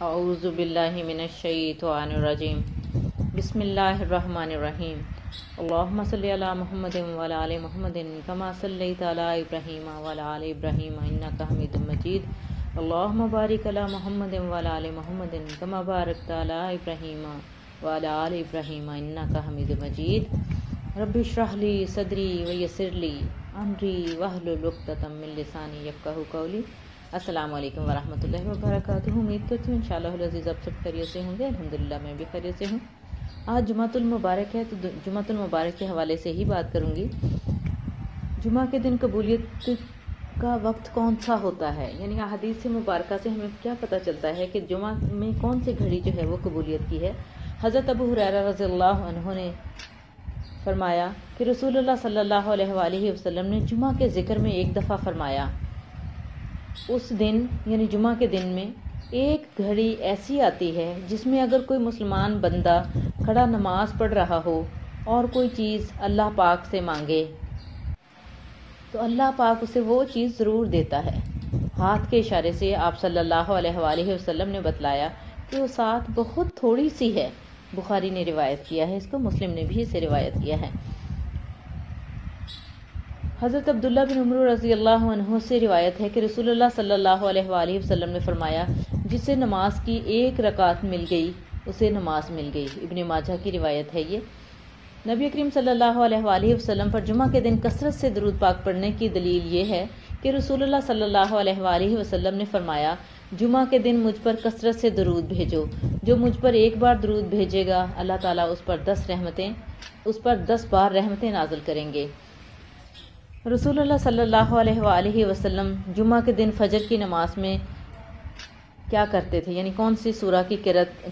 اعوذ باللہ من الشیطان الرجیم بسم اللہ الرحمن الرحیم اللہم صلی علی محمد وعلی آل محمد کما صلیت علی ابراہیم وعلی آل ابراہیم انک حمید مجید اللہم بارک علی محمد وعلی آل محمد کما بارکت علی ابراہیم وعلی آل ابراہیم انک حمید مجید رب اشرح لی صدری ویسر لی امری واحلل عقدۃ من لسانی یفقہوا قولی۔ السلام علیکم ورحمۃ اللہ وبرکاتہ۔ امید کرتی ہوں انشاءاللہ العزیز آپ سب خیریت سے ہوں گے۔ الحمدللہ میں بھی خیریت سے ہوں۔ آج جمعۃ المبارک ہے تو جمعۃ المبارک کے حوالے سے ہی بات کروں گی۔ جمعہ کے دن قبولیت کا وقت کون سا ہوتا ہے، یعنی احادیث مبارکہ سے ہمیں کیا پتہ چلتا ہے کہ جمعہ میں کون سی گھڑی جو ہے وہ قبولیت کی ہے۔ حضرت ابو ہریرہ رضی اللہ عنہ نے فرمایا کہ رسول اللہ صلی اللہ علیہ وآلہ وسلم نے جمعہ کے ذکر میں ایک دفعہ فرمایا، اس دن یعنی جمعہ کے دن میں ایک گھڑی ایسی آتی ہے جس میں اگر کوئی مسلمان بندہ کھڑا نماز پڑھ رہا ہو اور کوئی چیز اللہ پاک سے مانگے تو اللہ پاک اسے وہ چیز ضرور دیتا ہے۔ ہاتھ کے اشارے سے آپ صلی اللہ علیہ وآلہ وسلم نے بتلایا کہ وہ ساتھ بہت تھوڑی سی ہے۔ بخاری نے روایت کیا ہے اس کو، مسلم نے بھی اسے روایت کیا ہے۔ حضرت عبداللہ بن عمر رضی اللہ عنہ سے روایت ہے کہ رسول اللہ صلی اللہ علیہ وآلہ وسلم نے فرمایا، جسے نماز کی ایک رکعت مل گئی اسے نماز مل گئی۔ ابن ماجہ کی روایت ہے یہ۔ نبی کریم صلی اللہ علیہ وآلہ وسلم پر جمعہ کے دن کثرت سے درود پاک پڑھنے کی دلیل یہ ہے کہ رسول اللہ صلی اللہ علیہ وآلہ وسلم نے فرمایا، جمعہ کے دن مجھ پر کثرت سے درود بھیجو، جو مجھ پر ایک بار درود بھیجے گا اللہ تعالیٰ اس پر 10 بار رحمتیں نازل کریں گے۔ رسول اللہ صلی اللہ علیہ وآلہ وسلم جمعہ کے دن فجر کی نماز میں کیا کرتے تھے، یعنی کون سی سورہ کی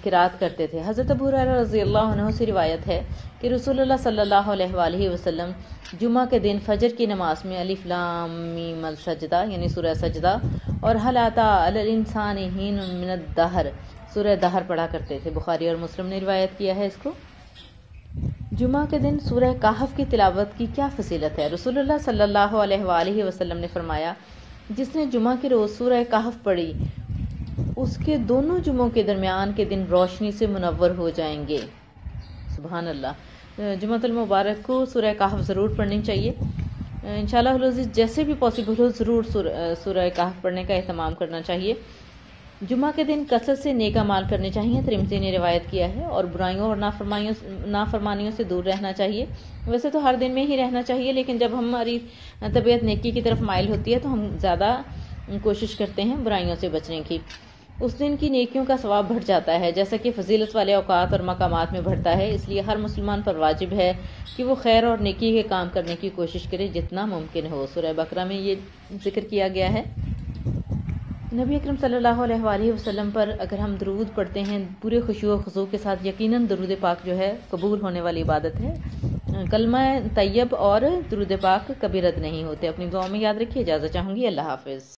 قرات کرتے تھے۔ حضرت ابو ہریرہ رضی اللہ عنہ سے روایت ہے کہ رسول اللہ صلی اللہ علیہ وآلہ وسلم جمعہ کے دن فجر کی نماز میں الف لام میم السجدہ یعنی سورہ سجدہ اور هل أتى على الإنسان حين من الدهر سورہ دہر پڑھا کرتے تھے۔ بخاری اور مسلم نے روایت کیا ہے اس کو۔ جمعہ کے دن سورہ کہف کی تلاوت کی کیا فضیلت ہے۔ رسول اللہ صلی اللہ علیہ وآلہ وسلم نے فرمایا، جس نے جمعہ کے روز سورہ کہف پڑھی اس کے دونوں جمعوں کے درمیان کے دن روشنی سے منور ہو جائیں گے۔ سبحان اللہ۔ جمعۃ المبارک کو سورہ کہف ضرور پڑھنی چاہیے۔ انشاءاللہ العزیز جیسے بھی پاسبل ہو ضرور سورہ کہف پڑھنے کا اہتمام کرنا چاہیے۔ جمعہ کے دن کثرت سے نیک اعمال کرنے چاہیے، ترمذی نے روایت کیا ہے، اور برائیوں اور نافرمانیوں سے دور رہنا چاہیے۔ ویسے تو ہر دن میں ہی رہنا چاہیے، لیکن جب ہماری طبیعت نیکی کی طرف مائل ہوتی ہے تو ہم زیادہ کوشش کرتے ہیں برائیوں سے بچنے کی۔ اس دن کی نیکیوں کا ثواب بڑھ جاتا ہے، جیسا کہ فضیلت والے اوقات اور مقامات میں بڑھتا ہے۔ اس لیے ہر مسلمان پر واجب ہے کہ وہ خیر اور نیکی کے کام کرنے کی کوشش کرے جتنا ممکن ہو۔ سورہ بقرہ میں یہ ذکر کیا گیا ہے۔ نبی اکرم صلی اللہ علیہ وآلہ وسلم پر اگر ہم درود پڑھتے ہیں پورے خشوع و خضوع کے ساتھ، یقیناً درود پاک جو ہے قبول ہونے والی عبادت ہے۔ کلمہ طیب اور درود پاک کبھی رد نہیں ہوتے۔ اپنی دعاؤں میں یاد رکھیے۔ اجازت چاہوں گی۔ اللہ حافظ۔